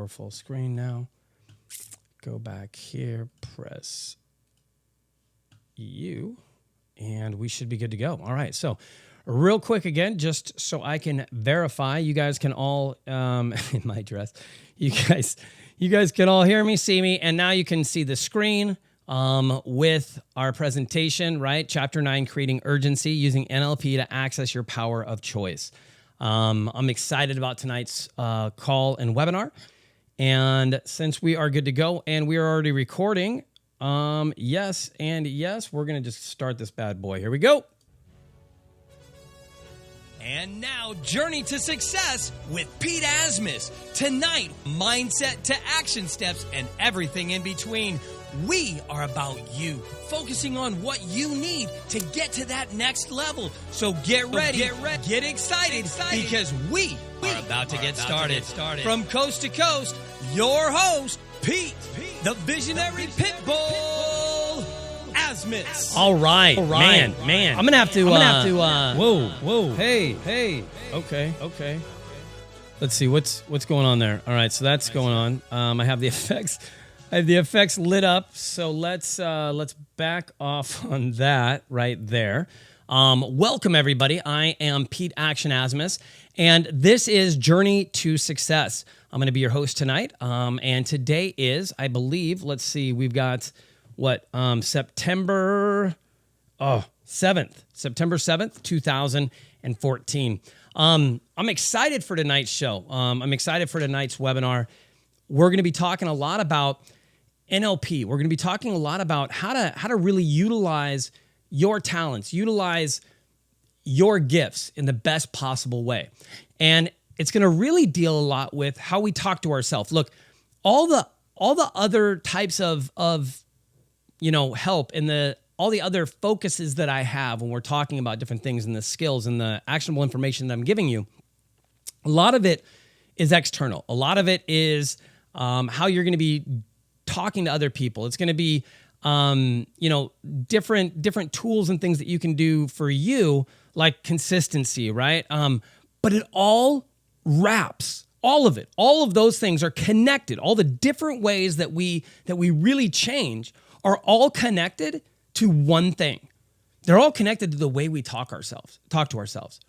full screen now. Go back here, press U, and we should be good to go. All right, so real quick again, just so I can verify, you guys can all, in my dress, you guys can all hear me, see me, and now you can see the screen with our presentation, right? Chapter 9, Creating Urgency, using NLP to access your power of choice. I'm excited about tonight's call and webinar. And since we are good to go and we are already recording, yes, we're going to just start this bad boy. Here we go. And now, Journey to Success with Pete Asmus. Tonight, mindset to action steps and everything in between. We are about you, focusing on what you need to get to that next level. So get ready, get excited, because we are about to get started. From coast to coast, your host, Pete, the visionary Pitbull Asmus. All right, man. I'm gonna have to. Whoa. Hey. Okay. Let's see what's going on there. All right, so that's going on. I have the effects lit up. So let's back off on that right there. Welcome everybody. I am Pete Asmus, and this is Journey to Success. I'm going to be your host tonight. And today is, I believe, let's see, we've got September 7th, 2014. I'm excited for tonight's show. I'm excited for tonight's webinar. We're going to be talking a lot about NLP. We're going to be talking a lot about how to really utilize your talents, utilize your gifts in the best possible way. And it's going to really deal a lot with how we talk to ourselves. Look, all the other types of help and all the other focuses that I have when we're talking about different things and the skills and the actionable information that I'm giving you, a lot of it is external. A lot of it is how you're going to be talking to other people. It's going to be, different tools and things that you can do for you, like consistency, right? But it all wraps, all of it. All of those things are connected. All the different ways that we really change are all connected to one thing. They're all connected to the way we talk to ourselves,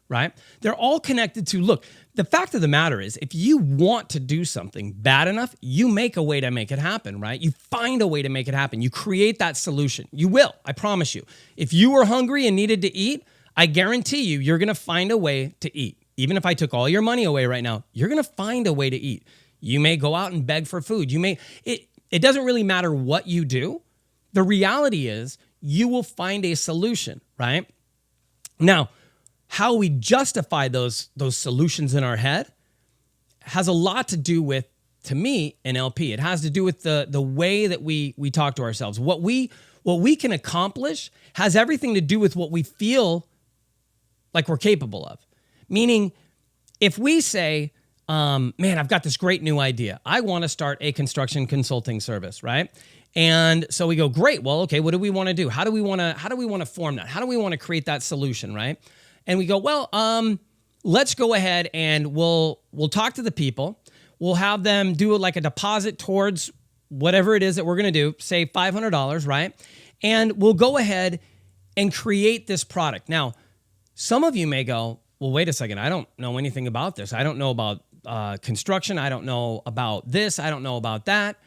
right? They're all connected to, look, the fact of the matter is, if you want to do something bad enough, you make a way to make it happen, right? You find a way to make it happen. You create that solution. You will, I promise you. If you were hungry and needed to eat, I guarantee you're going to find a way to eat. Even if I took all your money away right now, you're going to find a way to eat. You may go out and beg for food. It doesn't really matter what you do. The reality is, you will find a solution, right? Now, how we justify those solutions in our head has a lot to do with, to me, NLP. It has to do with the way that we talk to ourselves. What we can accomplish has everything to do with what we feel like we're capable of. Meaning, if we say, man, I've got this great new idea. I want to start a construction consulting service, right? And so we go, great. Well, okay, what do we want to do? How do we want to form that? How do we want to create that solution, right? And we go, well, let's go ahead and we'll talk to the people. We'll have them do like a deposit towards whatever it is that we're going to do, say $500, right? And we'll go ahead and create this product. Now, some of you may go, well, wait a second. I don't know anything about this. I don't know about construction. I don't know about this. I don't know about that.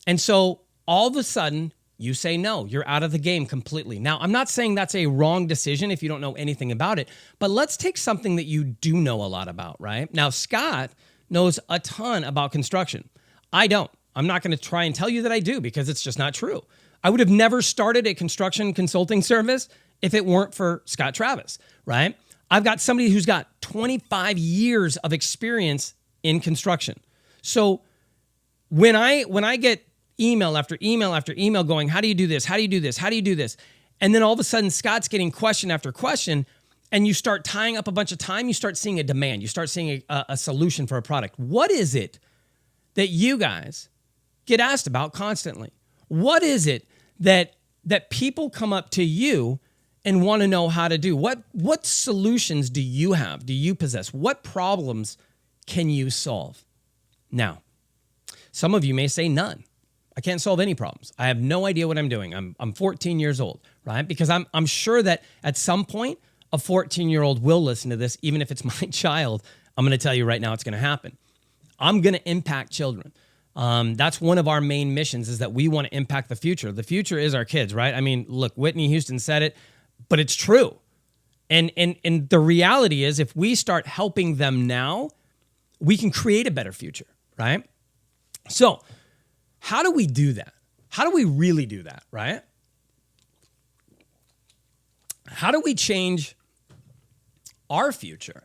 And so all of a sudden, you say no. You're out of the game completely. Now, I'm not saying that's a wrong decision if you don't know anything about it, but let's take something that you do know a lot about, right? Now, Scott knows a ton about construction. I don't. I'm not going to try and tell you that I do because it's just not true. I would have never started a construction consulting service if it weren't for Scott Travis, right? I've got somebody who's got 25 years of experience in construction. So when I get email after email after email going, how do you do this? How do you do this? How do you do this? And then all of a sudden, Scott's getting question after question, and you start tying up a bunch of time, you start seeing a demand. You start seeing a solution for a product. What is it that you guys get asked about constantly? What is it that people come up to you and want to know how to do? What solutions do you have? Do you possess? What problems can you solve? Now, Some of you may say none. I can't solve any problems. I have no idea what I'm doing. I'm 14 years old, right? Because I'm sure that at some point, a 14-year-old will listen to this, even if it's my child. I'm going to tell you right now it's going to happen. I'm going to impact children. That's one of our main missions, is that we want to impact the future. The future is our kids, right? I mean, look, Whitney Houston said it, but it's true. And the reality is, if we start helping them now, we can create a better future, right? So how do we do that? How do we really do that, right? How do we change our future?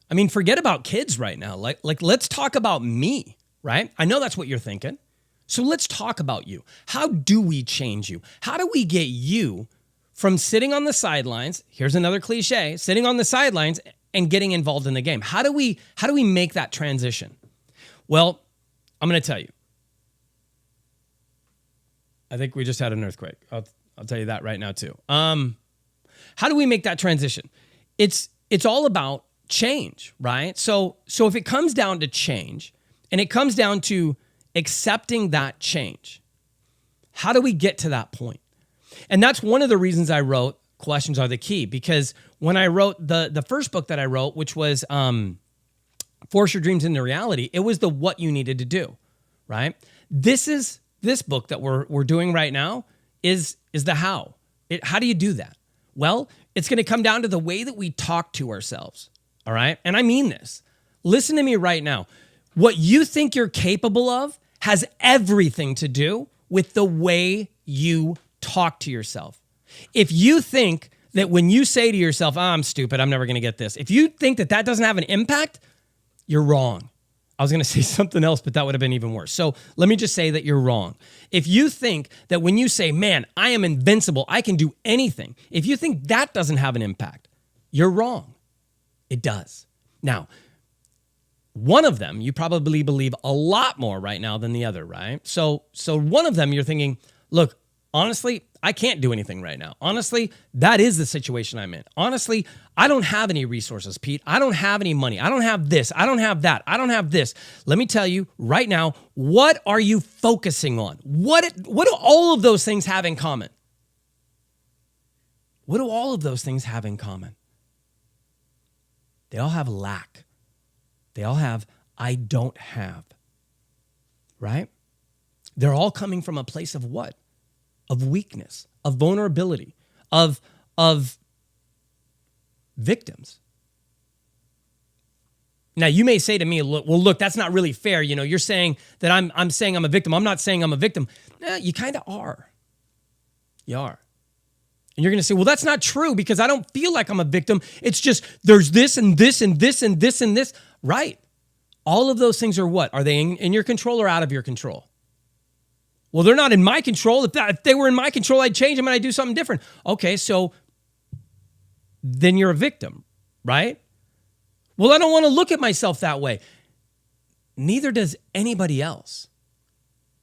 I mean, forget about kids right now. Like let's talk about me, right? I know that's what you're thinking. So let's talk about you. How do we change you? How do we get you from sitting on the sidelines? Here's another cliche, sitting on the sidelines and getting involved in the game. How do we make that transition? Well, I'm going to tell you. I think we just had an earthquake. I'll tell you that right now too. How do we make that transition? It's all about change, right? So if it comes down to change, and it comes down to accepting that change, how do we get to that point? And that's one of the reasons I wrote Questions Are the Key, because when I wrote the first book that I wrote, which was Force Your Dreams into Reality, it was the what you needed to do, right? This book that we're doing right now is the how. How do you do that? Well, it's going to come down to the way that we talk to ourselves, all right? And I mean this. Listen to me right now. What you think you're capable of has everything to do with the way you talk to yourself. If you think that when you say to yourself, I'm stupid, I'm never going to get this, if you think that doesn't have an impact, you're wrong. I was going to say something else, but that would have been even worse. So let me just say that you're wrong. If you think that when you say, man, I am invincible, I can do anything, if you think that doesn't have an impact, you're wrong. It does. Now, one of them you probably believe a lot more right now than the other, right? So one of them you're thinking, look, honestly, I can't do anything right now. Honestly, that is the situation I'm in. Honestly, I don't have any resources, Pete. I don't have any money. I don't have this. I don't have that. I don't have this. Let me tell you right now, what are you focusing on? What do all of those things have in common? What do all of those things have in common? They all have lack. They all have I don't have, right? They're all coming from a place of what? Of weakness, of vulnerability, of victims. Now, you may say to me, look, that's not really fair. You know, you're saying that I'm saying I'm a victim. I'm not saying I'm a victim. You kind of are. You are. And you're going to say, well, that's not true because I don't feel like I'm a victim. It's just there's this and this and this and this and this. Right. All of those things are what? Are they in your control or out of your control? Well, they're not in my control. If they were in my control, I'd change them and I'd do something different. Okay, so then you're a victim, right? Well, I don't want to look at myself that way. Neither does anybody else.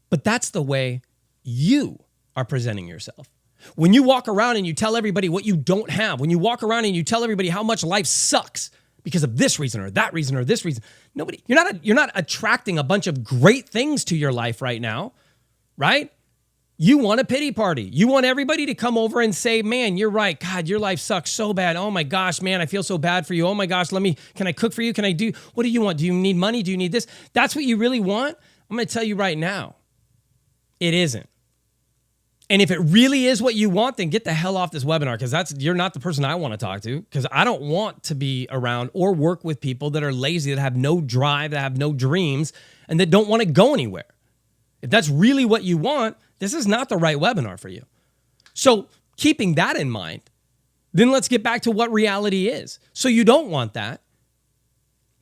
But that's the way you are presenting yourself. When you walk around and you tell everybody what you don't have, when you walk around and you tell everybody how much life sucks because of this reason or that reason or this reason, you're not attracting a bunch of great things to your life right now. Right? You want a pity party. You want everybody to come over and say, man, you're right. God, your life sucks so bad. Oh my gosh, man, I feel so bad for you. Oh my gosh, can I cook for you? What do you want? Do you need money? Do you need this? That's what you really want? I'm going to tell you right now, it isn't. And if it really is what you want, then get the hell off this webinar because you're not the person I want to talk to because I don't want to be around or work with people that are lazy, that have no drive, that have no dreams, and that don't want to go anywhere. If that's really what you want, this is not the right webinar for you. So keeping that in mind, then let's get back to what reality is. So you don't want that,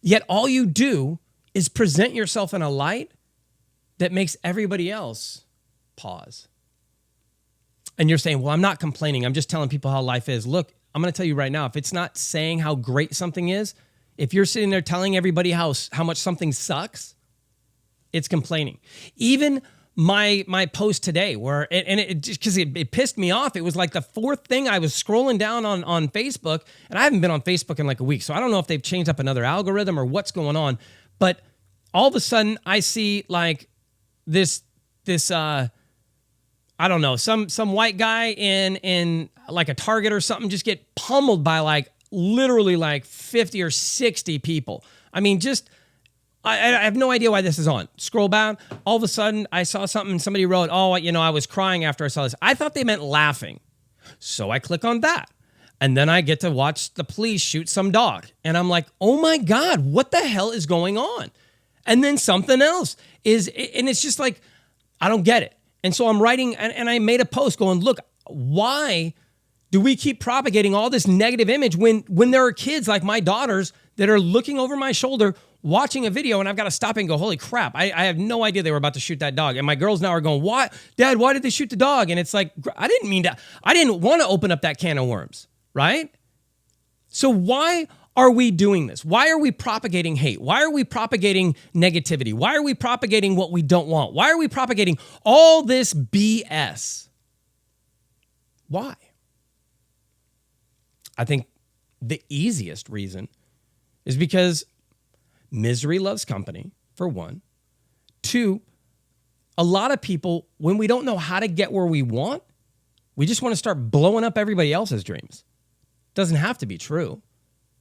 yet all you do is present yourself in a light that makes everybody else pause. And you're saying, well, I'm not complaining. I'm just telling people how life is. Look, I'm going to tell you right now, if it's not saying how great something is, if you're sitting there telling everybody how much something sucks, it's complaining. Even my post today, where it just because it pissed me off. It was like the fourth thing I was scrolling down on Facebook, and I haven't been on Facebook in like a week, so I don't know if they've changed up another algorithm or what's going on. But all of a sudden, I see like this I don't know, some white guy in like a Target or something just get pummeled by like literally like 50 or 60 people. I mean, I have no idea why this is on. Scroll down. All of a sudden, I saw something. Somebody wrote, "Oh, I was crying after I saw this." I thought they meant laughing. So I click on that. And then I get to watch the police shoot some dog. And I'm like, oh my God, what the hell is going on? And then something else and it's just like, I don't get it. And so I'm writing, and I made a post going, look, why do we keep propagating all this negative image when there are kids like my daughters that are looking over my shoulder watching a video, and I've got to stop and go, holy crap, I have no idea they were about to shoot that dog. And my girls now are going, why, Dad, why did they shoot the dog? And it's like, I didn't want to open up that can of worms, right? So why are we doing this? Why are we propagating hate? Why are we propagating negativity? Why are we propagating what we don't want? Why are we propagating all this BS? Why? I think the easiest reason is because misery loves company, for one. Two, a lot of people, when we don't know how to get where we want, we just want to start blowing up everybody else's dreams. Doesn't have to be true.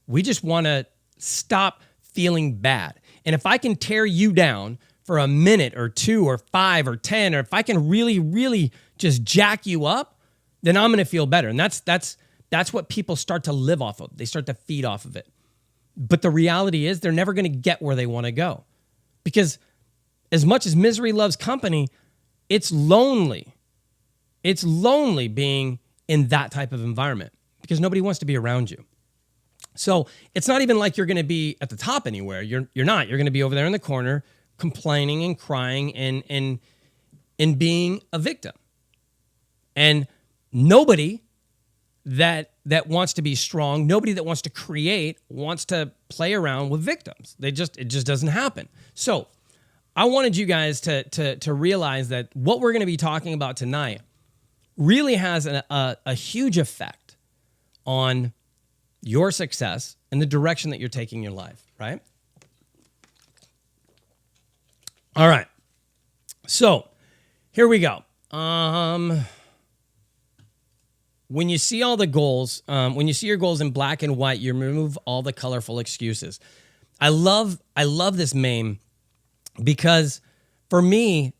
We just want to stop feeling bad. And if I can tear you down for a minute or 2 or 5 or 10, or if I can really, really just jack you up, then I'm going to feel better. And that's what people start to live off of. They start to feed off of it. But the reality is they're never going to get where they want to go. Because as much as misery loves company, it's lonely. It's lonely being in that type of environment because nobody wants to be around you. So it's not even like you're going to be at the top anywhere. You're not. You're going to be over there in the corner complaining and crying and being a victim. And nobody that wants to be strong, nobody that wants to create, wants to play around with victims. It just doesn't happen. So I wanted you guys to realize that what we're going to be talking about tonight really has a huge effect on your success and the direction that you're taking your life, right? All right. So here we go. When you see all the goals, when you see your goals in black and white, you remove all the colorful excuses. I love this meme because for me,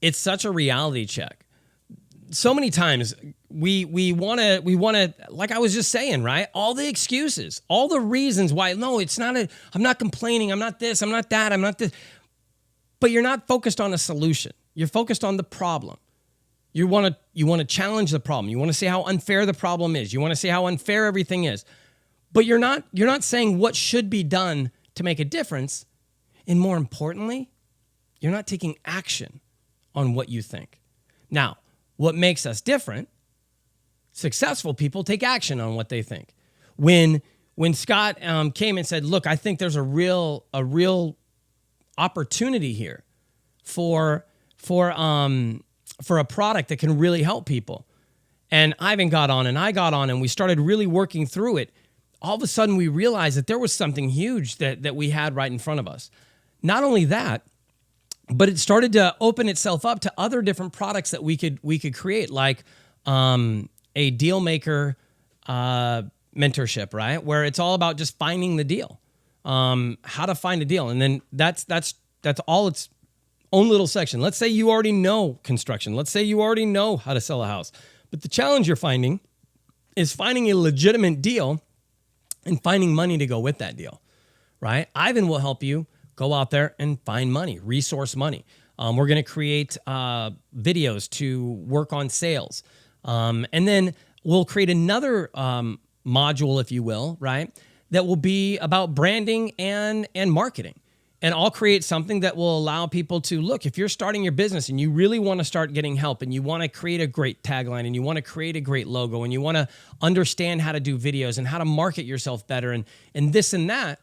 it's such a reality check. So many times we want to, like I was just saying, right? All the excuses, all the reasons why, no, I'm not complaining. I'm not this, I'm not that, I'm not this. But you're not focused on a solution. You're focused on the problem. You want to challenge the problem. You want to see how unfair the problem is. You want to see how unfair everything is. But you're not saying what should be done to make a difference. And more importantly, you're not taking action on what you think. Now, what makes us different? Successful people take action on what they think. When Scott came and said, "Look, I think there's a real opportunity here for a product that can really help people," and Ivan got on and I got on and we started really working through it, all of a sudden we realized that there was something huge that we had right in front of us. Not only that, but it started to open itself up to other different products that we could create, like a deal maker mentorship, right? Where it's all about just finding the deal, how to find a deal. And then that's all its own little section. Let's say you already know construction. Let's say you already know how to sell a house. But the challenge you're finding is finding a legitimate deal and finding money to go with that deal, right? Ivan will help you go out there and find money, resource money. We're going to create videos to work on sales. And then we'll create another module, if you will, right? That will be about branding and marketing. And I'll create something that will allow people to look, if you're starting your business and you really want to start getting help and you want to create a great tagline and you want to create a great logo and you want to understand how to do videos and how to market yourself better and this and that,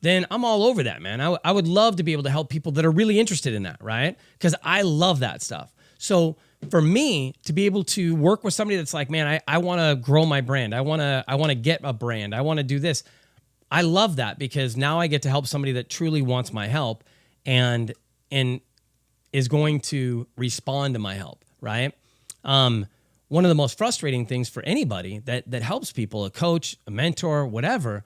then I'm all over that, man. I would love to be able to help people that are really interested in that, right? Because I love that stuff. So for me to be able to work with somebody that's like, man, I want to grow my brand. I want to get a brand. I want to do this. I love that because now I get to help somebody that truly wants my help and is going to respond to my help, right? One of the most frustrating things for anybody that helps people, a coach, a mentor, whatever,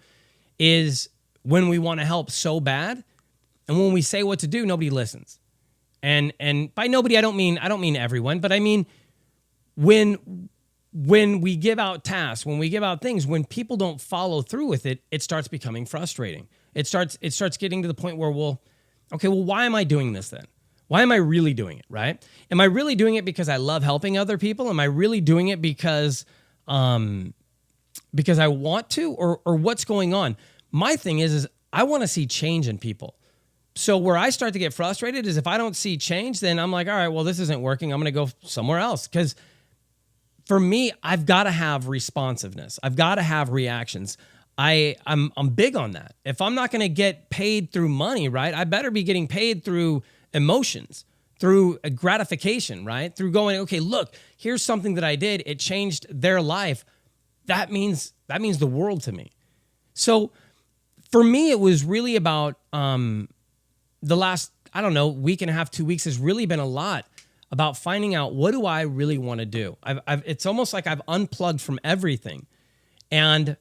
is when we want to help so bad, and when we say what to do, nobody listens. And by nobody, I don't mean everyone, but I mean when we give out tasks, when we give out things, when people don't follow through with it, it starts becoming frustrating. It starts getting to the point where, why am I doing this then? Why am I really doing it, right? Am I really doing it because I love helping other people? Am I really doing it because I want to, or what's going on? My thing is I want to see change in people. So where I start to get frustrated is if I don't see change, then I'm like, all right, well, this isn't working. I'm going to go somewhere else. Because for me, I've got to have responsiveness. I've got to have reactions. I'm big on that. If I'm not going to get paid through money, right, I better be getting paid through emotions, through a gratification, right? Through going, okay, look, here's something that I did. It changed their life. That means the world to me. So for me, it was really about the last, week and a half, 2 weeks has really been a lot about finding out, what do I really want to do? It's almost like I've unplugged from everything. And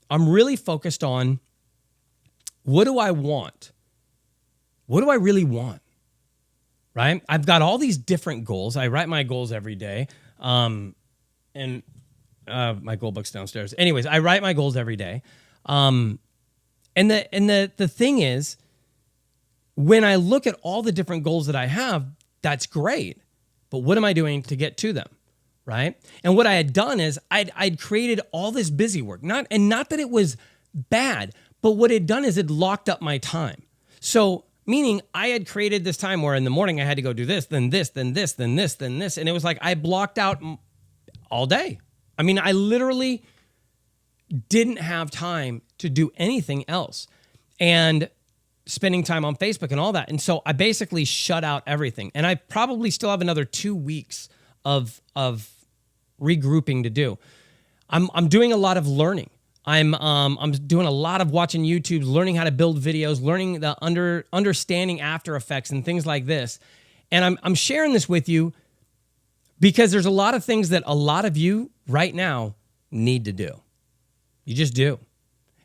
I'm really focused on, what do I want? What do I really want? Right? I've got all these different goals. I write my goals every day. And my goal book's downstairs. Anyways, I write my goals every day. And the thing is, when I look at all the different goals that I have, that's great. But what am I doing to get to them? Right? And what I had done is I'd created all this busy work. Not that it was bad, but what it had done is it locked up my time. So meaning I had created this time where in the morning I had to go do this, then this, then this, then this, then this. And it was like I blocked out all day. I mean, I literally didn't have time to do anything else. And spending time on Facebook and all that. And so I basically shut out everything. And I probably still have another 2 weeks of regrouping to do. I'm doing a lot of learning. I'm doing a lot of watching YouTube, learning how to build videos, learning the understanding After Effects and things like this. And I'm sharing this with you because there's a lot of things that a lot of you right now need to do. You just do.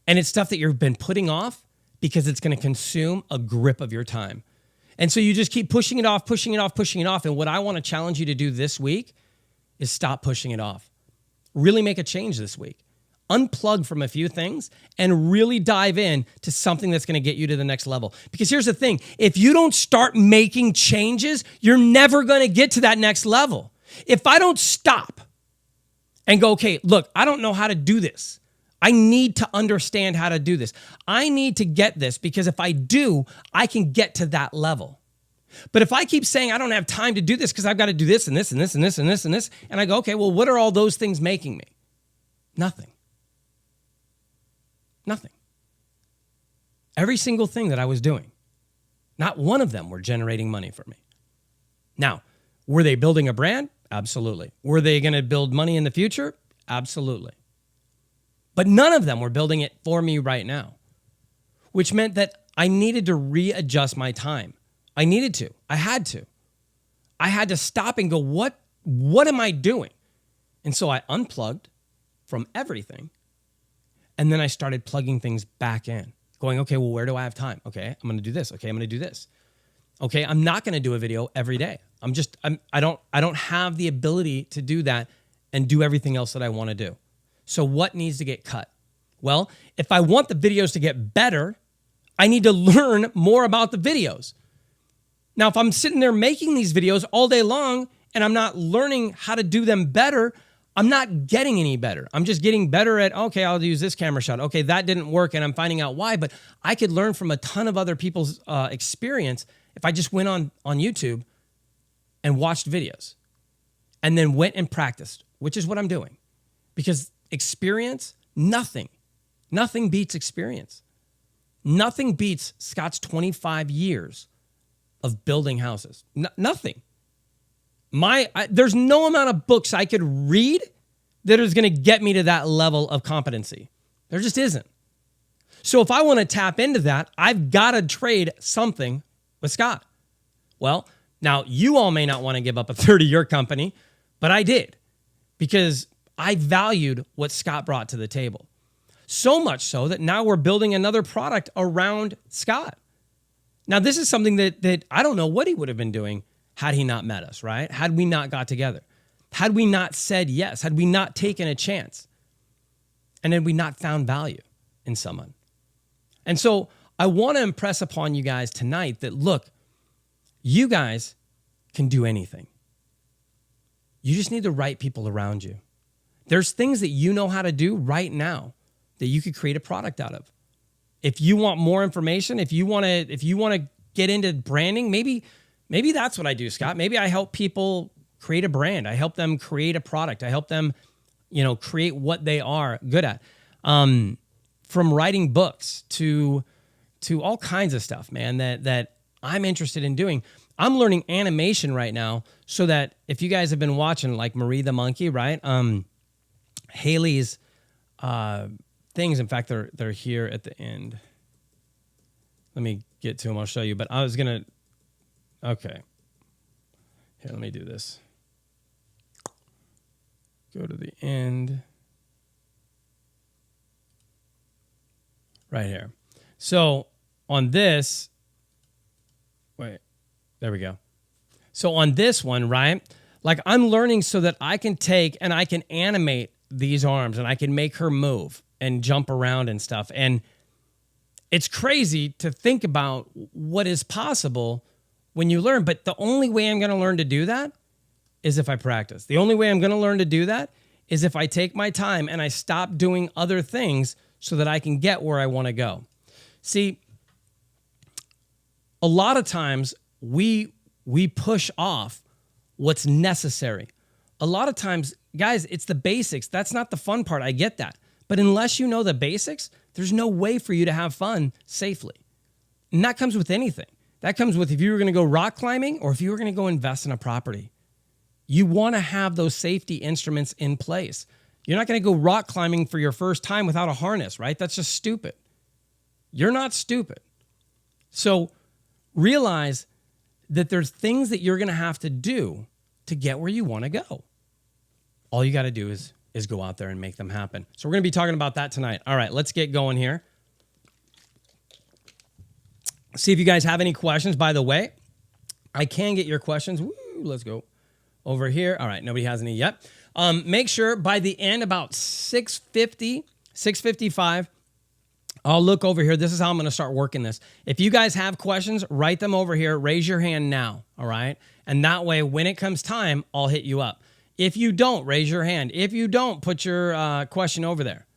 And it's stuff that you've been putting off because it's going to consume a grip of your time. And so you just keep pushing it off, pushing it off, pushing it off. And what I want to challenge you to do this week is stop pushing it off. Really make a change this week. Unplug from a few things and really dive in to something that's going to get you to the next level. Because here's the thing. If you don't start making changes, you're never going to get to that next level. If I don't stop and go, okay, look, I don't know how to do this. I need to understand how to do this. I need to get this because if I do, I can get to that level. But if I keep saying I don't have time to do this because I've got to do this and this and this and this and this and this, and I go, okay, well, what are all those things making me? Nothing. Nothing. Every single thing that I was doing, not one of them were generating money for me. Now, were they building a brand? Absolutely. Were they going to build money in the future? Absolutely. But none of them were building it for me right now, which meant that I needed to readjust my time. I needed to. I had to. I had to stop and go, what am I doing? And so I unplugged from everything. And then I started plugging things back in, going, okay, well, where do I have time? Okay, I'm going to do this. Okay, I'm going to do this. Okay, I'm not going to do a video every day. I don't have the ability to do that and do everything else that I want to do. So what needs to get cut? Well, if I want the videos to get better, I need to learn more about the videos. Now, if I'm sitting there making these videos all day long and I'm not learning how to do them better, I'm not getting any better. I'm just getting better at, okay, I'll use this camera shot. Okay, that didn't work and I'm finding out why, but I could learn from a ton of other people's experience if I just went on YouTube and watched videos and then went and practiced, which is what I'm doing. Because experience, nothing beats experience. Nothing beats Scott's 25 years of building houses. Nothing. There's no amount of books I could read that is going to get me to that level of competency. There just isn't. So if I want to tap into that, I've got to trade something with Scott. Well, Now, you all may not want to give up a third of your company, but I did because I valued what Scott brought to the table. So much so that now we're building another product around Scott. Now, this is something that I don't know what he would have been doing had he not met us, right? Had we not got together, had we not said yes, had we not taken a chance, and had we not found value in someone. And so I want to impress upon you guys tonight that, look, you guys can do anything. You just need the right people around you. There's things that you know how to do right now that you could create a product out of. If you want more information, if you want to get into branding, maybe that's what I do, Scott. Maybe I help people create a brand. I help them create a product. I help them, create what they are good at. From writing books to all kinds of stuff, man, that I'm interested in doing. I'm learning animation right now so that if you guys have been watching like Marie the Monkey, right? Haley's things, in fact, they're here at the end. Let me get to them. I'll show you. But I was going to, okay. Here, let me do this. Go to the end. Right here. So on this, wait, there we go. So on this one, right? Like I'm learning so that I can take and I can animate these arms and I can make her move and jump around and stuff. And it's crazy to think about what is possible when you learn. But the only way I'm going to learn to do that is if I practice. The only way I'm going to learn to do that is if I take my time and I stop doing other things so that I can get where I want to go. See, a lot of times we push off what's necessary. A lot of times, guys, it's the basics. That's not the fun part. I get that. But unless you know the basics, there's no way for you to have fun safely. And that comes with anything. That comes with if you were going to go rock climbing or if you were going to go invest in a property. You want to have those safety instruments in place. You're not going to go rock climbing for your first time without a harness, right? That's just stupid. You're not stupid. So realize that there's things that you're going to have to do to get where you want to go. All you got to do is go out there and make them happen. So we're going to be talking about that tonight. All right, let's get going here. See if you guys have any questions. By the way, I can get your questions. Woo, let's go over here. All right, nobody has any yet. Make sure by the end, about 6:50, 6:55, I'll look over here. This is how I'm going to start working this. If you guys have questions, write them over here. Raise your hand now, all right? And that way, when it comes time, I'll hit you up. If you don't, raise your hand. If you don't, put your question over there.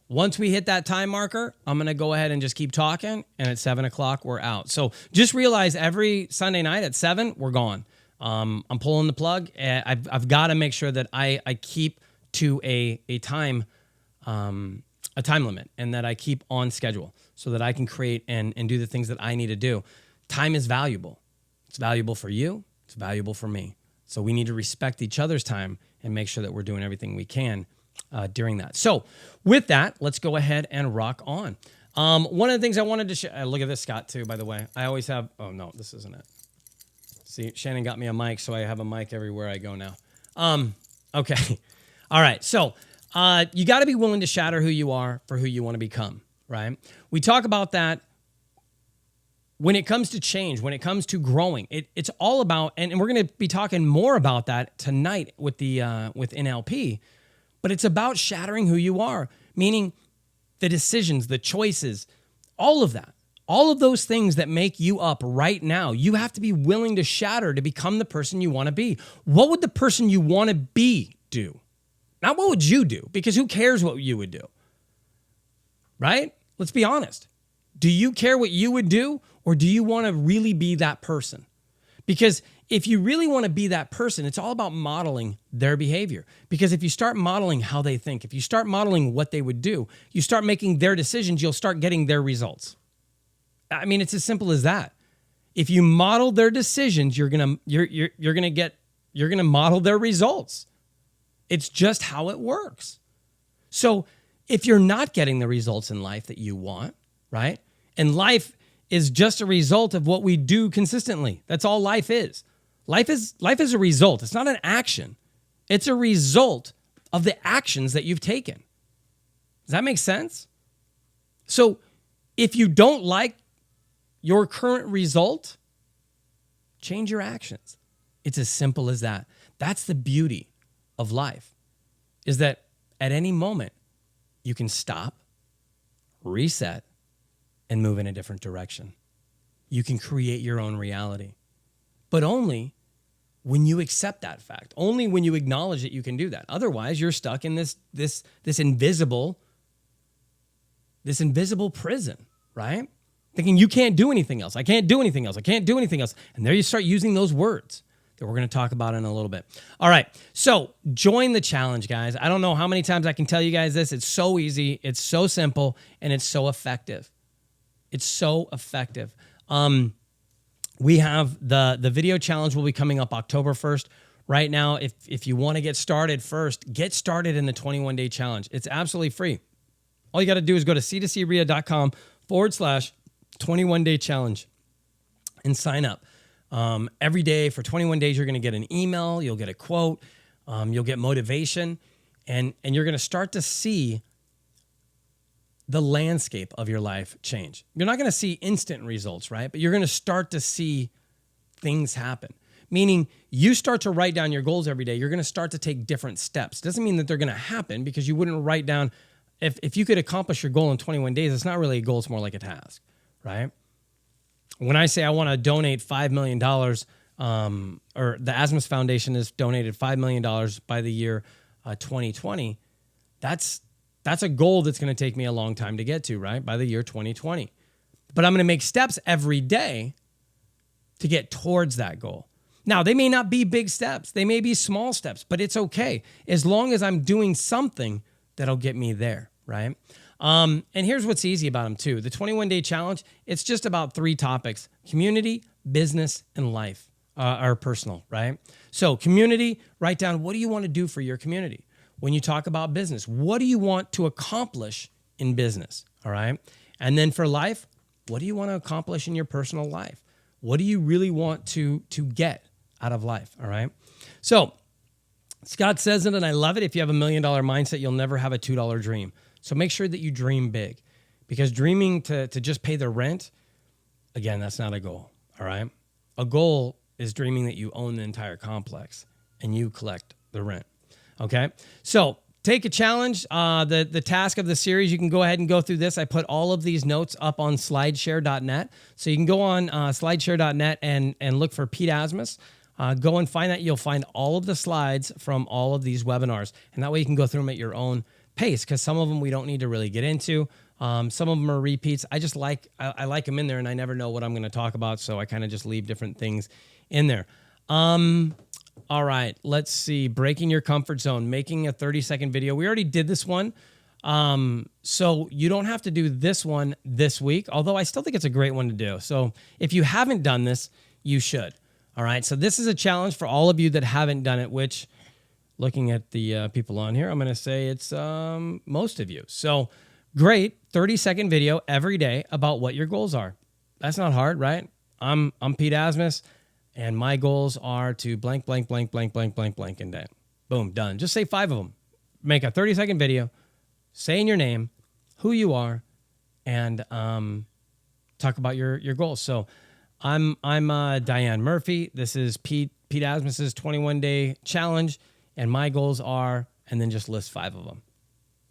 Once we hit that time marker, I'm going to go ahead and just keep talking, and at 7 o'clock, we're out. So just realize every Sunday night at 7, we're gone. I'm pulling the plug. I've got to make sure that I keep to a time limit and that I keep on schedule so that I can create and do the things that I need to do. Time is valuable. It's valuable for you. It's valuable for me. So we need to respect each other's time and make sure that we're doing everything we can during that. So with that, let's go ahead and rock on. One of the things I wanted to share, look at this, Scott, too, by the way. I always have, oh no, this isn't it. See, Shannon got me a mic, so I have a mic everywhere I go now. Okay. All right. So you got to be willing to shatter who you are for who you want to become, right? We talk about that when it comes to change, when it comes to growing. It's all about, and we're going to be talking more about that tonight with with NLP, but it's about shattering who you are, meaning the decisions, the choices, all of that. All of those things that make you up right now, you have to be willing to shatter to become the person you want to be. What would the person you want to be do? Not what would you do, because who cares what you would do, right? Let's be honest. Do you care what you would do, or do you want to really be that person? Because if you really want to be that person, it's all about modeling their behavior. Because if you start modeling how they think, if you start modeling what they would do, you start making their decisions, you'll start getting their results. I mean, it's as simple as that. If you model their decisions, you're gonna model their results. It's just how it works. So if you're not getting the results in life that you want, right? And life is just a result of what we do consistently. That's all life is. Life is a result. It's not an action. It's a result of the actions that you've taken. Does that make sense? So if you don't like your current result, change your actions. It's as simple as that. That's the beauty of life, is that at any moment you can stop, reset, and move in a different direction. You can create your own reality, but only when you accept that fact, only when you acknowledge that you can do that. Otherwise, you're stuck in this invisible prison, right? Thinking you can't do anything else. I can't do anything else. I can't do anything else. And there you start using those words that we're going to talk about in a little bit. All right. So join the challenge, guys. I don't know how many times I can tell you guys this. It's so easy. It's so simple, and it's so effective. It's so effective. We have the video challenge will be coming up October 1st. Right now, if you want to get started first, get started in the 21-day challenge. It's absolutely free. All you got to do is go to c2crea.com/21-day challenge and sign up. Every day for 21 days, you're going to get an email. You'll get a quote. You'll get motivation. And you're going to start to see the landscape of your life change. You're not going to see instant results, right? But you're going to start to see things happen. Meaning you start to write down your goals every day. You're going to start to take different steps. Doesn't mean that they're going to happen, because you wouldn't write down, if you could accomplish your goal in 21 days, it's not really a goal, it's more like a task, right? When I say I want to donate $5 million, or the Asmus Foundation has donated $5 million by the year 2020, that's a goal that's going to take me a long time to get to, right? By the year 2020. But I'm going to make steps every day to get towards that goal. Now, they may not be big steps. They may be small steps, but it's okay as long as I'm doing something that'll get me there, right? And here's what's easy about them too. The 21-day challenge, it's just about 3 topics: community, business, and life, or personal, right? So community, write down, what do you want to do for your community? When you talk about business, what do you want to accomplish in business, all right? And then for life, what do you want to accomplish in your personal life? What do you really want to get out of life, all right? So Scott says it, and I love it. If you have $1 million mindset, you'll never have a $2 dream. So make sure that you dream big, because dreaming to just pay the rent, again, that's not a goal, all right? A goal is dreaming that you own the entire complex and you collect the rent, okay? So take a challenge. The task of the series, you can go ahead and go through this. I put all of these notes up on slideshare.net. So you can go on slideshare.net and look for Pete Asmus. Go and find that. You'll find all of the slides from all of these webinars. And that way you can go through them at your own pace, because some of them we don't need to really get into. Some of them are repeats. I like them in there, and I never know what I'm going to talk about, so I kind of just leave different things in there. All right, let's see. Breaking your comfort zone, making a 30-second video. We already did this one, so you don't have to do this one this week, although I still think it's a great one to do. So if you haven't done this, you should. All right, so this is a challenge for all of you that haven't done it, which, looking at the people on here, I'm going to say it's most of you. So great, 30-second video every day about what your goals are. That's not hard, right? I'm Pete Asmus, and my goals are to blank, blank, blank, blank, blank, blank, blank, and day. Boom, done. Just say 5 of them. Make a 30-second video, saying your name, who you are, and talk about your goals. So I'm Diane Murphy. This is Pete Asmus's 21-day challenge, and my goals are, and then just list 5 of them.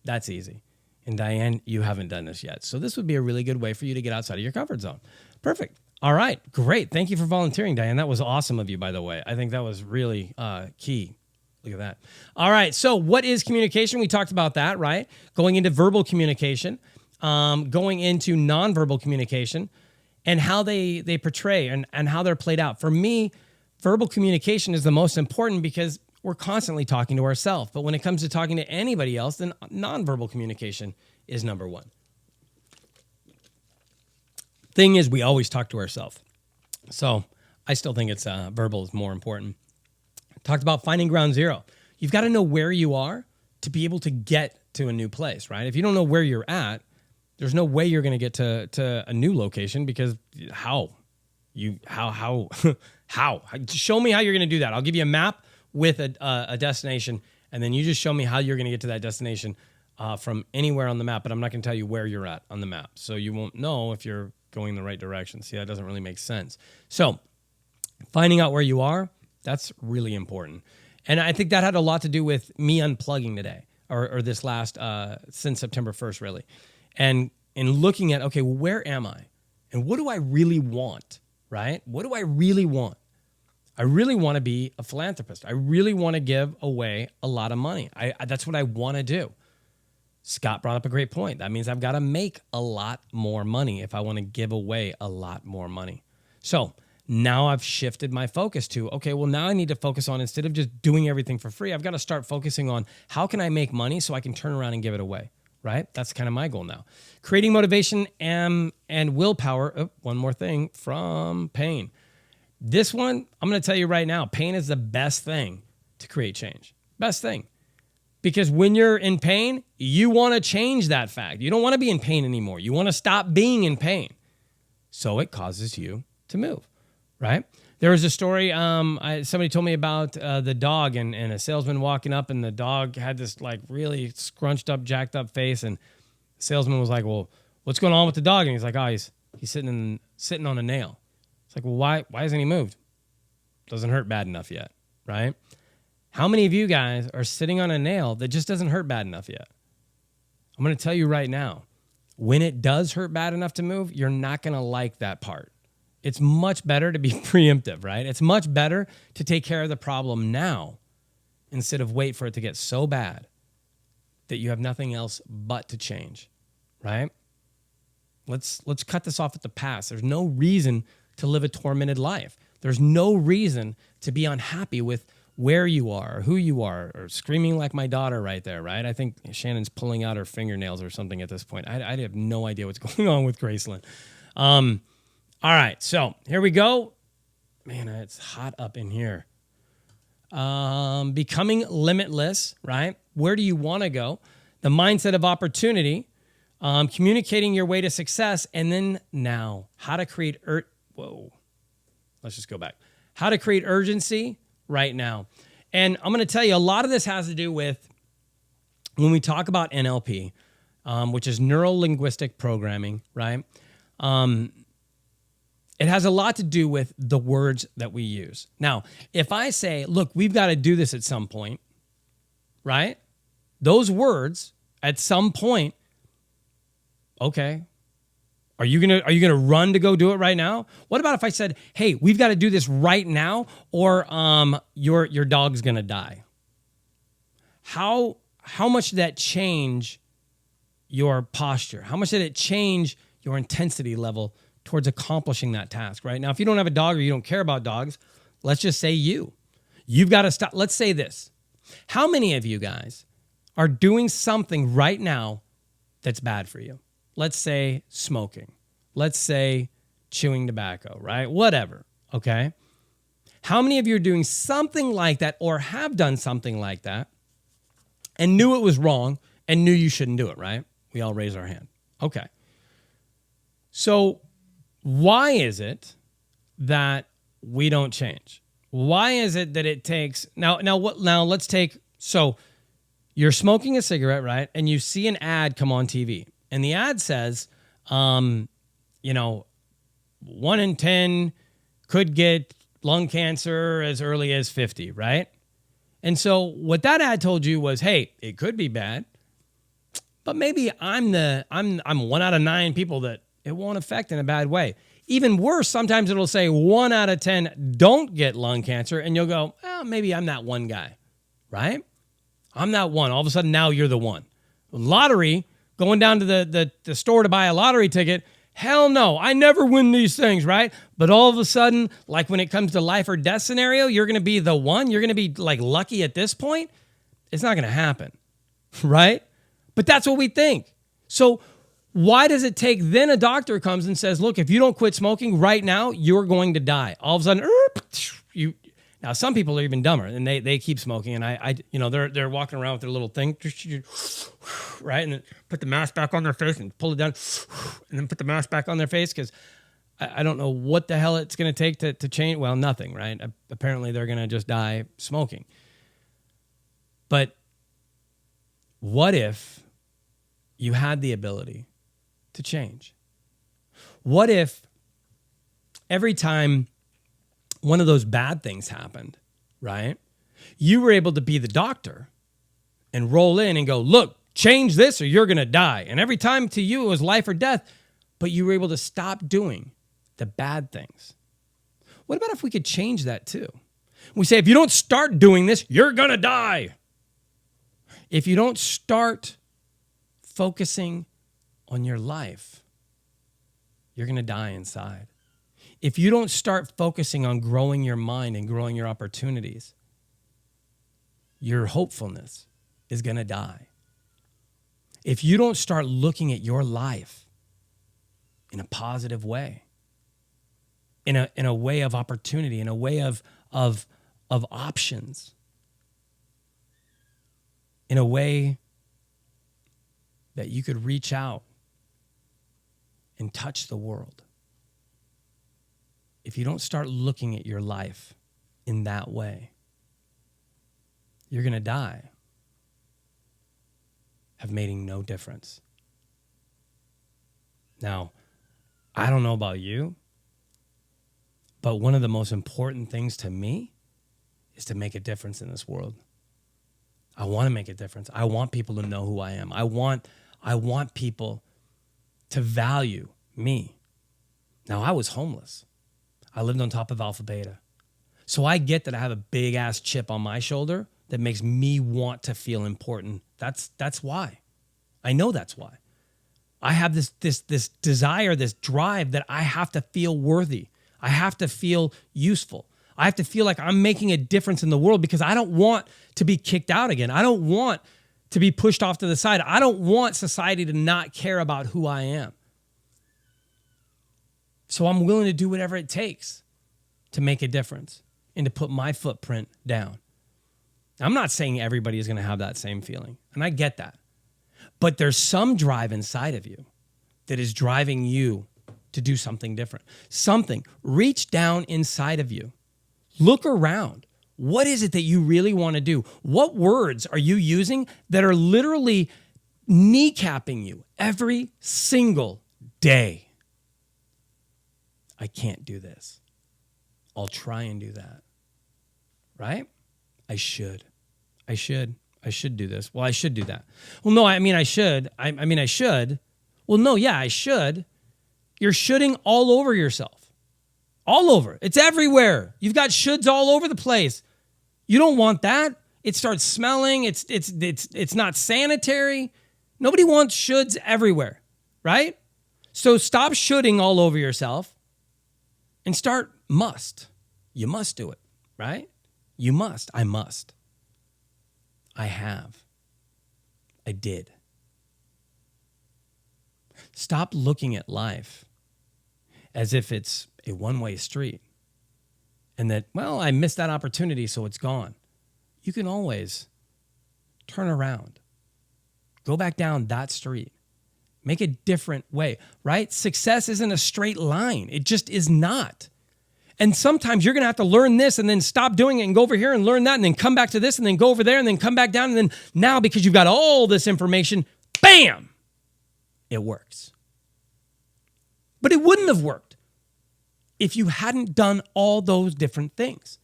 That's easy. And Diane, you haven't done this yet. So this would be a really good way for you to get outside of your comfort zone. Perfect. All right, great. Thank you for volunteering, Diane. That was awesome of you, by the way. I think that was really key. Look at that. All right, so what is communication? We talked about that, right? Going into verbal communication, going into nonverbal communication, and how they portray and how they're played out. For me, verbal communication is the most important, because we're constantly talking to ourselves. But when it comes to talking to anybody else, then nonverbal communication is number 1. Thing is, we always talk to ourselves. So I still think it's verbal is more important. Talked about finding ground zero. You've got to know where you are to be able to get to a new place, right? If you don't know where you're at, there's no way you're going to get to a new location, because how? How? Show me how you're going to do that. I'll give you a map with a destination, and then you just show me how you're going to get to that destination from anywhere on the map. But I'm not going to tell you where you're at on the map, so you won't know if you're going the right direction. See, that doesn't really make sense. So finding out where you are, that's really important. And I think that had a lot to do with me unplugging today, or this last, since September 1st, really. And looking at, okay, well, where am I? And what do I really want, right? What do I really want? I really want to be a philanthropist. I really want to give away a lot of money. That's what I want to do. Scott brought up a great point. That means I've got to make a lot more money if I want to give away a lot more money. So now I've shifted my focus to, okay, well, now I need to focus on, instead of just doing everything for free, I've got to start focusing on how can I make money so I can turn around and give it away, right? That's kind of my goal now. Creating motivation and willpower. Oh, one more thing, from pain. This one, I'm going to tell you right now, pain is the best thing to create change. Best thing. Because when you're in pain, you want to change that fact. You don't want to be in pain anymore. You want to stop being in pain. So it causes you to move, right? There was a story, somebody told me about the dog and a salesman walking up, and the dog had this like really scrunched up, jacked up face. And the salesman was like, well, what's going on with the dog? And he's like, oh, he's sitting on a nail. It's like, well, why hasn't he moved? Doesn't hurt bad enough yet, right? How many of you guys are sitting on a nail that just doesn't hurt bad enough yet? I'm going to tell you right now, when it does hurt bad enough to move, you're not going to like that part. It's much better to be preemptive, right? It's much better to take care of the problem now instead of wait for it to get so bad that you have nothing else but to change, right? Let's cut this off at the pass. There's no reason to live a tormented life. There's no reason to be unhappy with where you are, or who you are, or screaming like my daughter right there, right? I think Shannon's pulling out her fingernails or something at this point. I have no idea what's going on with Graceland. All right, so here we go. Man, it's hot up in here. Becoming limitless, right? Where do you want to go? The mindset of opportunity, communicating your way to success, and then now, how to create let's just go back. How to create urgency right now. And I'm going to tell you, a lot of this has to do with when we talk about NLP, which is neuro-linguistic programming, right? It has a lot to do with the words that we use. Now, if I say, look, we've got to do this at some point, right? Those words at some point, okay. Are you gonna run to go do it right now? What about if I said, hey, we've got to do this right now, or your dog's gonna die? How much did that change your posture? How much did it change your intensity level towards accomplishing that task, right? Now, if you don't have a dog or you don't care about dogs, let's just say you've got to stop. Let's say this. How many of you guys are doing something right now that's bad for you? Let's say smoking. Let's say chewing tobacco, right? Whatever, okay? How many of you are doing something like that or have done something like that and knew it was wrong and knew you shouldn't do it, right? We all raise our hand. Okay. So why is it that we don't change? Why is it that it takes now let's take, so you're smoking a cigarette, right? And you see an ad come on TV. And the ad says, 1 in 10 could get lung cancer as early as 50, right? And so what that ad told you was, hey, it could be bad, but maybe I'm 1 out of 9 people that it won't affect in a bad way. Even worse, sometimes it'll say 1 out of 10 don't get lung cancer, and you'll go, well, maybe I'm that one guy, right? I'm that one. All of a sudden, now you're the one. Lottery, going down to the store to buy a lottery ticket, hell no, I never win these things, right? But all of a sudden, like when it comes to life or death scenario, you're going to be the one. You're going to be like lucky at this point. It's not going to happen, right? But that's what we think. So why does it take, then a doctor comes and says, look, if you don't quit smoking right now, you're going to die. All of a sudden, now some people are even dumber and they keep smoking, and they're walking around with their little thing, right? And then put the mask back on their face and pull it down and then put the mask back on their face, because I don't know what the hell it's going to take to change. Well, nothing, right? Apparently they're going to just die smoking. But what if you had the ability to change? What if every time one of those bad things happened, right, you were able to be the doctor and roll in and go, look, change this or you're going to die. And every time to you it was life or death, but you were able to stop doing the bad things. What about if we could change that too? We say, if you don't start doing this, you're going to die. If you don't start focusing on your life, you're going to die inside. If you don't start focusing on growing your mind and growing your opportunities, your hopefulness is going to die. If you don't start looking at your life in a positive way, in a way of opportunity, in a way of options, in a way that you could reach out and touch the world. If you don't start looking at your life in that way, you're going to die of making no difference. Now, I don't know about you, but one of the most important things to me is to make a difference in this world. I want to make a difference. I want people to know who I am. I want people to value me. Now, I was homeless. I lived on top of Alpha Beta. So I get that I have a big ass chip on my shoulder that makes me want to feel important. That's why. I know that's why. I have this desire, this drive that I have to feel worthy. I have to feel useful. I have to feel like I'm making a difference in the world because I don't want to be kicked out again. I don't want to be pushed off to the side. I don't want society to not care about who I am. So I'm willing to do whatever it takes to make a difference and to put my footprint down. I'm not saying everybody is going to have that same feeling, and I get that. But there's some drive inside of you that is driving you to do something different. Something. Reach down inside of you. Look around. What is it that you really want to do? What words are you using that are literally kneecapping you every single day? I can't do this. I'll try and do that. Right? I should do this. Well, I should do that. Well, no, I mean, I should. I should. Well, no, yeah, I should. You're shoulding all over yourself. All over. It's everywhere. You've got shoulds all over the place. You don't want that. It starts smelling. It's not sanitary. Nobody wants shoulds everywhere, right? So stop shoulding all over yourself and start must. You must do it, right? You must. I must. I have. I did. Stop looking at life as if it's a one-way street and that, well, I missed that opportunity, so it's gone. You can always turn around, go back down that street, make a different way, right? Success isn't a straight line. It just is not. And sometimes you're going to have to learn this and then stop doing it and go over here and learn that and then come back to this and then go over there and then come back down. And then now, because you've got all this information, bam, it works. But it wouldn't have worked if you hadn't done all those different things.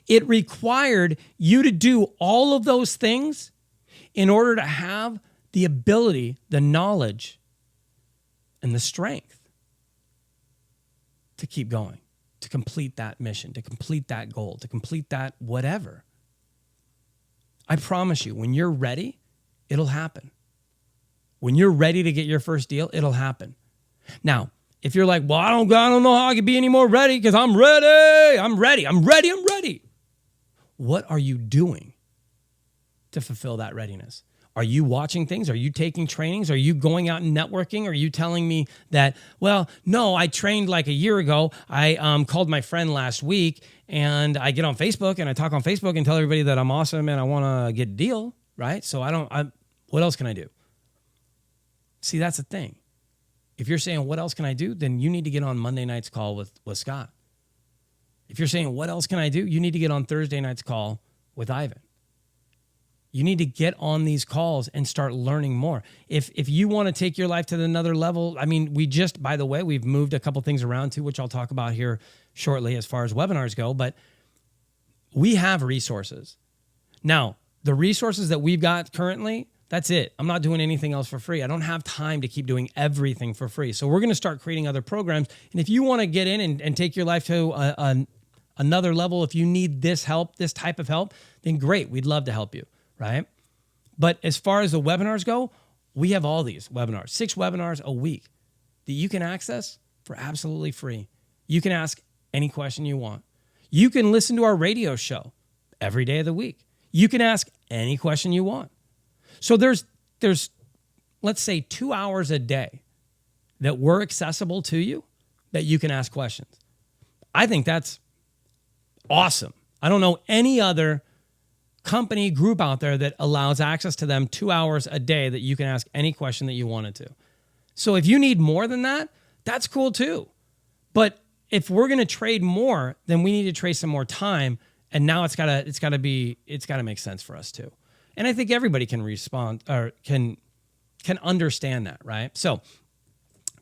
It required you to do all of those things in order to have the ability, the knowledge, and the strength to keep going, to complete that mission, to complete that goal, to complete that whatever. I promise you, when you're ready, it'll happen. When you're ready to get your first deal, it'll happen. Now, if you're like, well, I don't know how I can be any more ready because I'm ready. What are you doing to fulfill that readiness? Are you watching things? Are you taking trainings? Are you going out and networking? Are you telling me that, well, no, I trained like a year ago. I called my friend last week and I get on Facebook and I talk on Facebook and tell everybody that I'm awesome and I want to get a deal, right? So what else can I do? See, that's the thing. If you're saying, what else can I do? Then you need to get on Monday night's call with Scott. If you're saying, what else can I do? You need to get on Thursday night's call with Ivan. You need to get on these calls and start learning more. If you want to take your life to another level, I mean, by the way, we've moved a couple things around too, which I'll talk about here shortly as far as webinars go, but we have resources. Now, the resources that we've got currently, that's it. I'm not doing anything else for free. I don't have time to keep doing everything for free. So we're going to start creating other programs. And if you want to get in and take your life to another level, if you need this help, this type of help, then great. We'd love to help you, right? But as far as the webinars go, we have all these webinars, 6 webinars a week that you can access for absolutely free. You can ask any question you want. You can listen to our radio show every day of the week. You can ask any question you want. So there's let's say 2 hours a day that we're accessible to you that you can ask questions. I think that's awesome. I don't know any other company group out there that allows access to them 2 hours a day that you can ask any question that you wanted to. So if you need more than that, that's cool too. But if we're going to trade more, then we need to trade some more time. And now it's got to make sense for us too. And I think everybody can respond or can understand that, right? So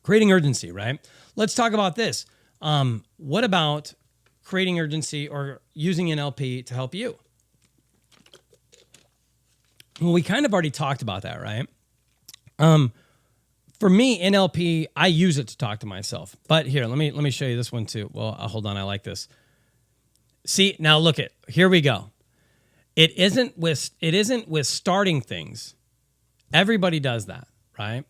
creating urgency, right? Let's talk about this. What about creating urgency or using NLP to help you? Well, we kind of already talked about that, right? For me, NLP, I use it to talk to myself. But here, let me show you this one too. Well, hold on, I like this. See, now look it. Here we go. It isn't with starting things. Everybody does that, right?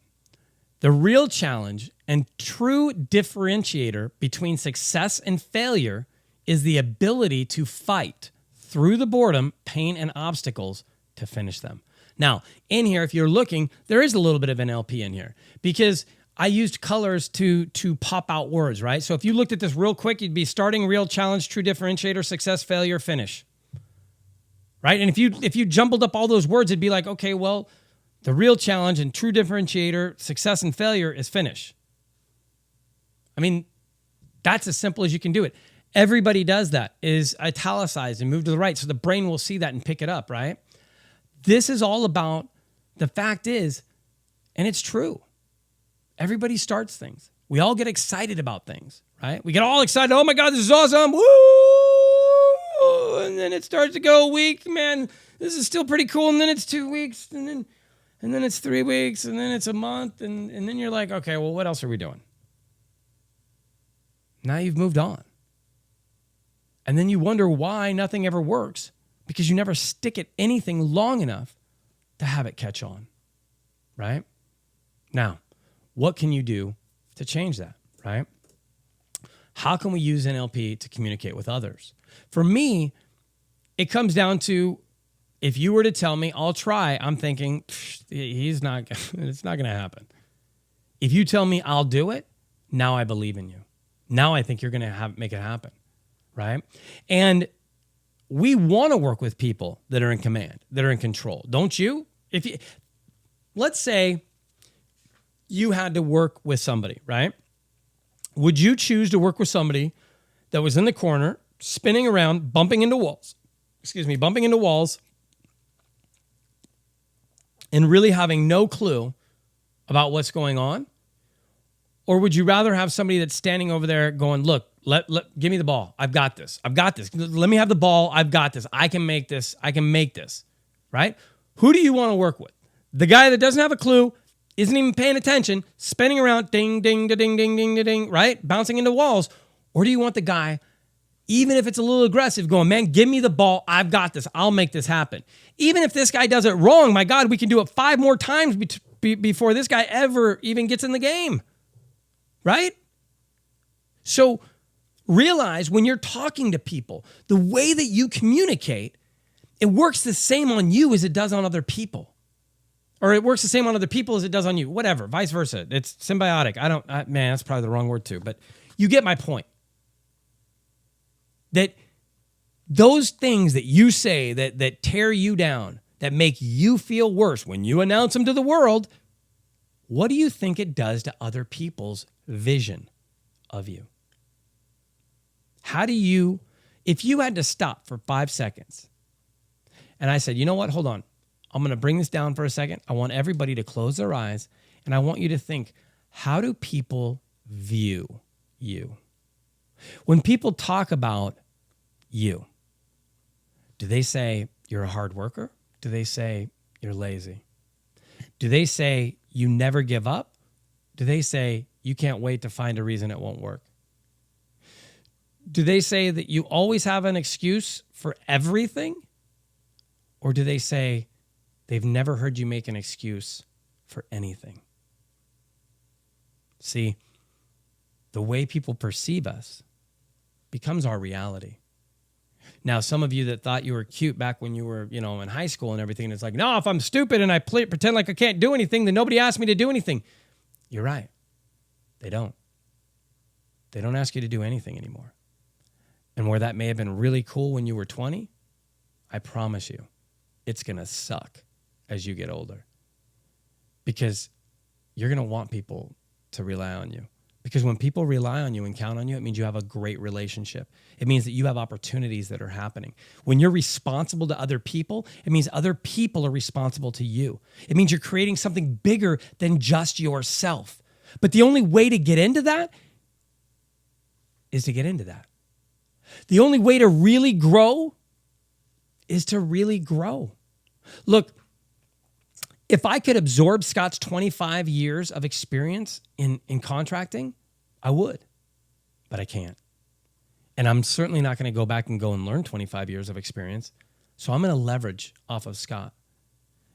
The real challenge and true differentiator between success and failure is the ability to fight through the boredom, pain, and obstacles to finish them. Now, in here, if you're looking, there is a little bit of NLP in here because I used colors to pop out words, right? So if you looked at this real quick, you'd be starting, real challenge, true differentiator, success, failure, finish. Right? And if you jumbled up all those words, it'd be like, okay, well, the real challenge and true differentiator, success and failure is finish. I mean, that's as simple as you can do it. Everybody does that, is italicized and move to the right. So the brain will see that and pick it up, right? This is all about, the fact is, and it's true, everybody starts things. We all get excited about things, right? We get all excited. Oh my God, this is awesome. Woo! And then it starts to go a week. Man, this is still pretty cool. And then it's 2 weeks. And then it's 3 weeks. And then it's a month. And then you're like, okay, well, what else are we doing? Now you've moved on. And then you wonder why nothing ever works, because you never stick at anything long enough to have it catch on, right? Now, what can you do to change that, right? How can we use NLP to communicate with others? For me, it comes down to, if you were to tell me, I'll try, I'm thinking, it's not going to happen. If you tell me I'll do it, now I believe in you. Now I think you're going to make it happen, right? And we want to work with people that are in command, that are in control. Don't you? Let's say you had to work with somebody, right? Would you choose to work with somebody that was in the corner, spinning around, bumping into walls, and really having no clue about what's going on? Or would you rather have somebody that's standing over there going, look, give me the ball. I've got this. Let me have the ball. I've got this. I can make this, right? Who do you want to work with? The guy that doesn't have a clue, isn't even paying attention, spinning around, ding, ding, da, ding, ding, ding, da, ding, right? Bouncing into walls. Or do you want the guy, even if it's a little aggressive, going, man, give me the ball. I've got this. I'll make this happen. Even if this guy does it wrong, my God, we can do it 5 more times before this guy ever even gets in the game, right? So realize when you're talking to people, the way that you communicate, it works the same on you as it does on other people. Or it works the same on other people as it does on you. Whatever, vice versa. It's symbiotic. Man, that's probably the wrong word too. But you get my point. That those things that you say that tear you down, that make you feel worse when you announce them to the world, what do you think it does to other people's vision of you? How do you, if you had to stop for 5 seconds and I said, you know what, hold on, I'm going to bring this down for a second. I want everybody to close their eyes and I want you to think, how do people view you? When people talk about you, do they say you're a hard worker? Do they say you're lazy? Do they say you never give up? Do they say you can't wait to find a reason it won't work? Do they say that you always have an excuse for everything? Or do they say they've never heard you make an excuse for anything? See, the way people perceive us becomes our reality. Now, some of you that thought you were cute back when you were, in high school and everything, it's like, no, if I'm stupid and I pretend like I can't do anything, then nobody asked me to do anything. You're right. They don't. They don't ask you to do anything anymore. And where that may have been really cool when you were 20, I promise you, it's going to suck as you get older. Because you're going to want people to rely on you. Because when people rely on you and count on you, it means you have a great relationship. It means that you have opportunities that are happening. When you're responsible to other people, it means other people are responsible to you. It means you're creating something bigger than just yourself. But the only way to get into that is to get into that. The only way to really grow is to really grow. Look, if I could absorb Scott's 25 years of experience in contracting, I would, but I can't. And I'm certainly not going to go back and learn 25 years of experience. So I'm going to leverage off of Scott.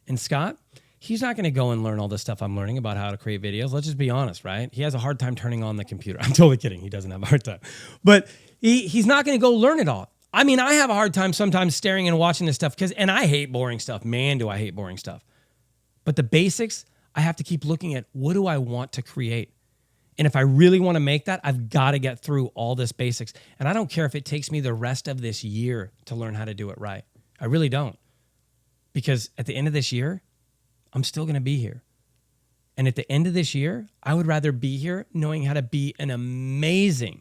And Scott, he's not going to go and learn all the stuff I'm learning about how to create videos. Let's just be honest, right? He has a hard time turning on the computer. I'm totally kidding. He doesn't have a hard time. But he's not going to go learn it all. I mean, I have a hard time sometimes staring and watching this stuff and I hate boring stuff. Man, do I hate boring stuff. But the basics, I have to keep looking at, what do I want to create? And if I really want to make that, I've got to get through all this basics. And I don't care if it takes me the rest of this year to learn how to do it right. I really don't. Because at the end of this year, I'm still going to be here. And at the end of this year, I would rather be here knowing how to be an amazing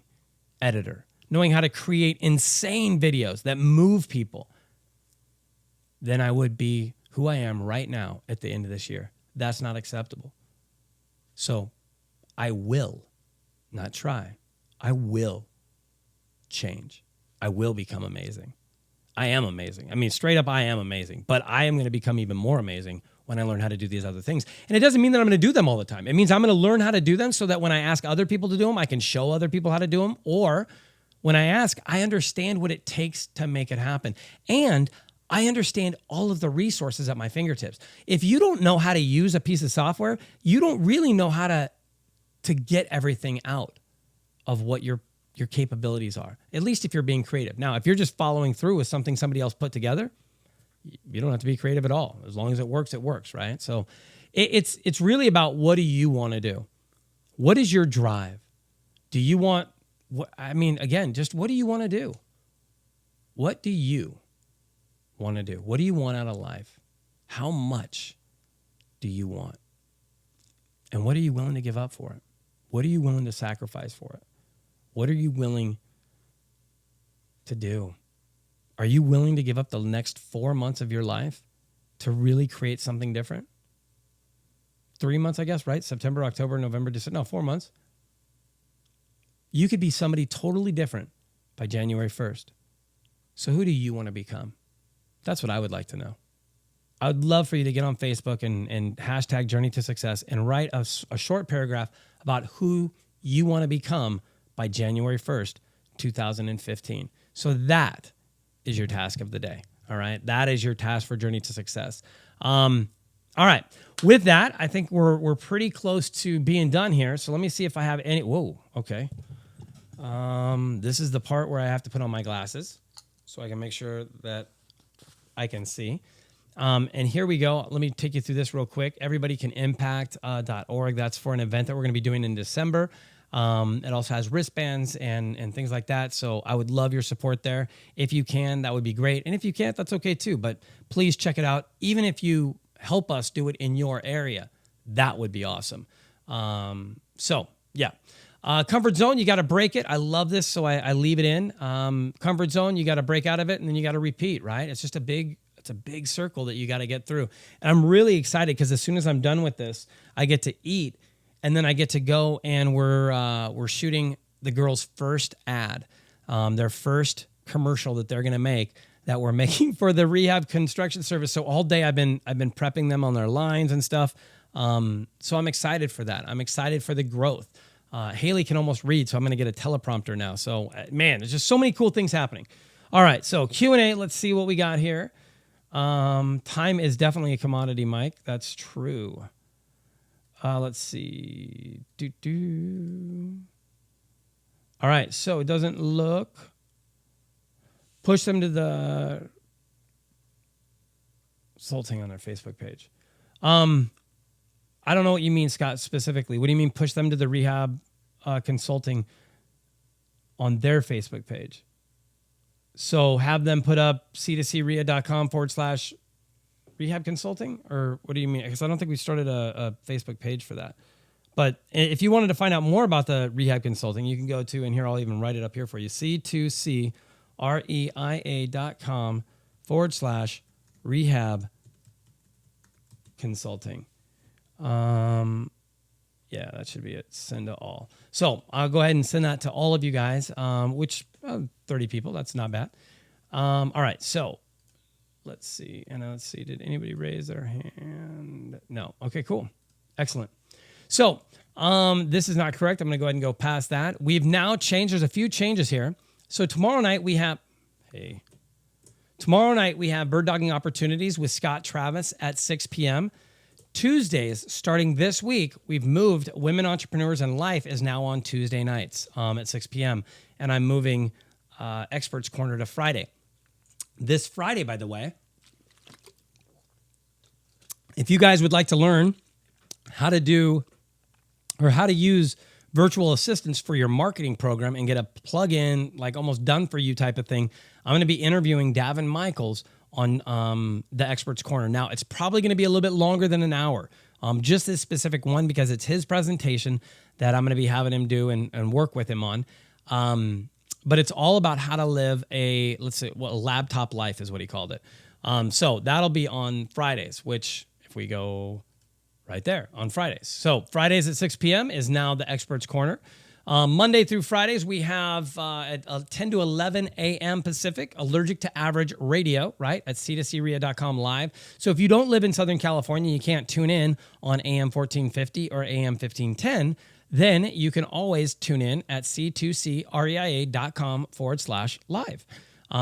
editor, knowing how to create insane videos that move people, than I would be who I am right now at the end of this year. That's not acceptable. So I will not try. I will change. I will become amazing. I am amazing. I mean, straight up, I am amazing. But I am going to become even more amazing when I learn how to do these other things. And it doesn't mean that I'm going to do them all the time. It means I'm going to learn how to do them so that when I ask other people to do them, I can show other people how to do them. Or when I ask, I understand what it takes to make it happen. And I understand all of the resources at my fingertips. If you don't know how to use a piece of software, you don't really know how to get everything out of what your capabilities are, at least if you're being creative. Now, if you're just following through with something somebody else put together, you don't have to be creative at all. As long as it works, right? So it's really about, what do you want to do? What is your drive? Do you want, just what do you want to do? What do you want to do? What do you want out of life? How much do you want? And what are you willing to give up for it? What are you willing to sacrifice for it? What are you willing to do? Are you willing to give up the next 4 months of your life to really create something different? 3 months, I guess, right? September, October, November, December. No, 4 months. You could be somebody totally different by January 1st. So who do you want to become? That's what I would like to know. I would love for you to get on Facebook and hashtag Journey to Success and write a short paragraph about who you want to become by January 1st, 2015. So that is your task of the day. All right. That is your task for Journey to Success. All right. With that, I think we're pretty close to being done here. So let me see if I have any. Whoa. Okay. This is the part where I have to put on my glasses so I can make sure that I can see. And here we go. Let me take you through this real quick. Everybodycanimpact.org. That's for an event that we're going to be doing in December. It also has wristbands and things like that. So I would love your support there. If you can, that would be great. And if you can't, that's okay too. But please check it out. Even if you help us do it in your area, that would be awesome. So yeah. Comfort zone, you got to break it. I love this, so I leave it in. Comfort zone, you got to break out of it, and then you got to repeat, right? It's just a big circle that you got to get through. And I'm really excited because as soon as I'm done with this, I get to eat, and then I get to go and we're shooting the girls' first ad, their first commercial that they're going to make, that we're making for the rehab construction service. So all day I've been prepping them on their lines and stuff. So I'm excited for that. I'm excited for the growth. Haley can almost read, so I'm going to get a teleprompter now. So, man, there's just so many cool things happening. All right, so Q&A, let's see what we got here. Time is definitely a commodity, Mike. That's true. Let's see. All right, so it doesn't look. Push them to the consulting on their Facebook page. I don't know what you mean, Scott, specifically. What do you mean push them to the rehab consulting on their Facebook page? So have them put up c2crea.com/rehab consulting? Or what do you mean? Because I don't think we started a Facebook page for that. But if you wanted to find out more about the rehab consulting, you can go to, and here I'll even write it up here for you, c2crea.com/rehab consulting. Yeah, that should be it. Send to all. So I'll go ahead and send that to all of you guys, which 30 people, that's not bad. All right, so let's see. And let's see, did anybody raise their hand? No. Okay, cool. Excellent. So this is not correct. I'm going to go ahead and go past that. We've now changed. There's a few changes here. So tomorrow night we have bird dogging opportunities with Scott Travis at 6 p.m. Tuesdays, starting this week, we've moved Women Entrepreneurs in Life is now on Tuesday nights at 6 p.m. And I'm moving Experts Corner to Friday. This Friday, by the way, if you guys would like to learn how to do or how to use virtual assistants for your marketing program and get a plug-in, like almost done for you type of thing, I'm going to be interviewing Davin Michaels on the Experts Corner. Now, it's probably going to be a little bit longer than an hour, just this specific one, because it's his presentation that I'm going to be having him do and work with him on. But it's all about how to live a laptop life is what he called it. So that'll be on Fridays, which if we go right there on Fridays. So Fridays at 6 p.m. is now the Experts Corner. Monday through Fridays, we have at 10 to 11 a.m. Pacific, Allergic to Average Radio, right, at c2crea.com live. So if you don't live in Southern California, you can't tune in on AM 1450 or AM 1510, then you can always tune in at c2crea.com/live.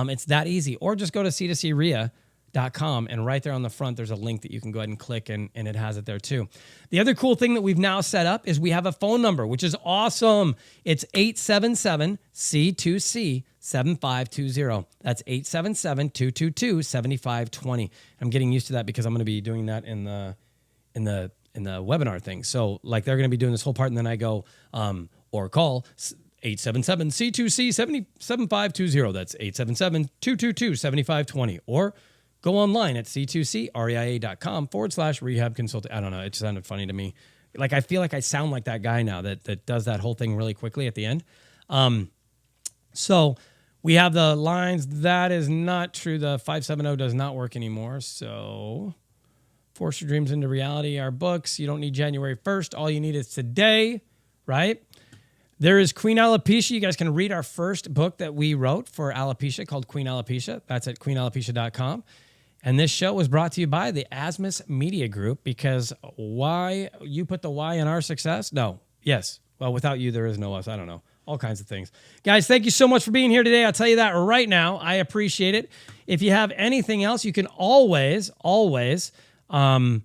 It's that easy. Or just go to c2crea.com, and right there on the front, there's a link that you can go ahead and click, and it has it there too. The other cool thing that we've now set up is we have a phone number, which is awesome. It's 877-C2C-7520. That's 877-222-7520. I'm getting used to that because I'm going to be doing that in the webinar thing. So like they're going to be doing this whole part, and then I go or call 877-C2C-7520. That's 877-222-7520. Or go online at c2crea.com/rehab consulting. I don't know. It just sounded funny to me. Like, I feel like I sound like that guy now that does that whole thing really quickly at the end. So we have the lines. That is not true. The 570 does not work anymore. So Force Your Dreams into Reality, our books. You don't need January 1st. All you need is today, right? There is Queen Alopecia. You guys can read our first book that we wrote for alopecia called Queen Alopecia. That's at queenalopecia.com. And this show was brought to you by the Asmus Media Group, because why you put the Y in our success? No. Yes. Well, without you, there is no us. I don't know. All kinds of things. Guys, thank you so much for being here today. I'll tell you that right now. I appreciate it. If you have anything else, you can always come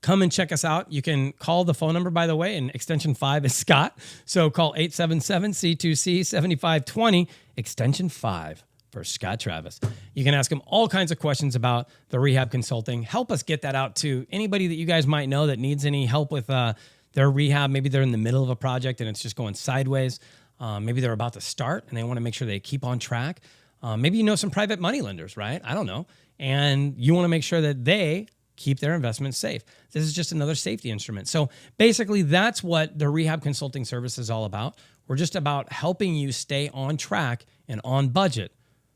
and check us out. You can call the phone number, by the way, and extension 5 is Scott. So call 877-C2C-7520, extension 5. For Scott Travis. You can ask him all kinds of questions about the rehab consulting. Help us get that out to anybody that you guys might know that needs any help with their rehab. Maybe they're in the middle of a project and it's just going sideways. Maybe they're about to start and they want to make sure they keep on track. Maybe you know some private money lenders, right? I don't know. And you want to make sure that they keep their investments safe. This is just another safety instrument. So basically, that's what the rehab consulting service is all about. We're just about helping you stay on track and on budget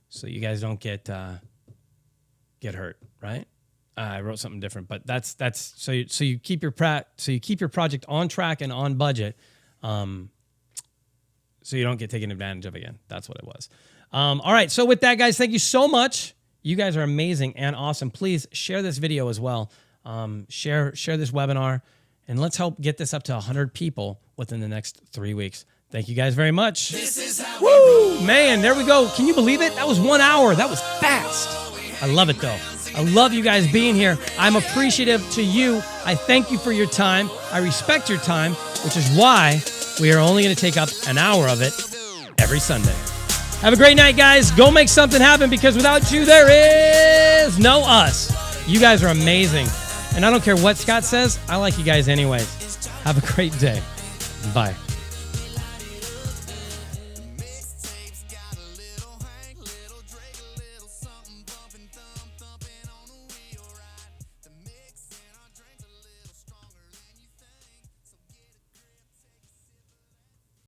so you guys don't get hurt, right? I wrote something different, but that's so you keep your project on track and on budget, so you don't get taken advantage of again. That's what it was. All right. So with that, guys, thank you so much. You guys are amazing and awesome. Please share this video as well. Share this webinar, and let's help get this up to 100 people within the next 3 weeks. Thank you guys very much. Woo! Man, there we go. Can you believe it? That was 1 hour. That was fast. I love it, though. I love you guys being here. I'm appreciative to you. I thank you for your time. I respect your time, which is why we are only going to take up an hour of it every Sunday. Have a great night, guys. Go make something happen, because without you, there is no us. You guys are amazing. And I don't care what Scott says. I like you guys anyways. Have a great day. Bye.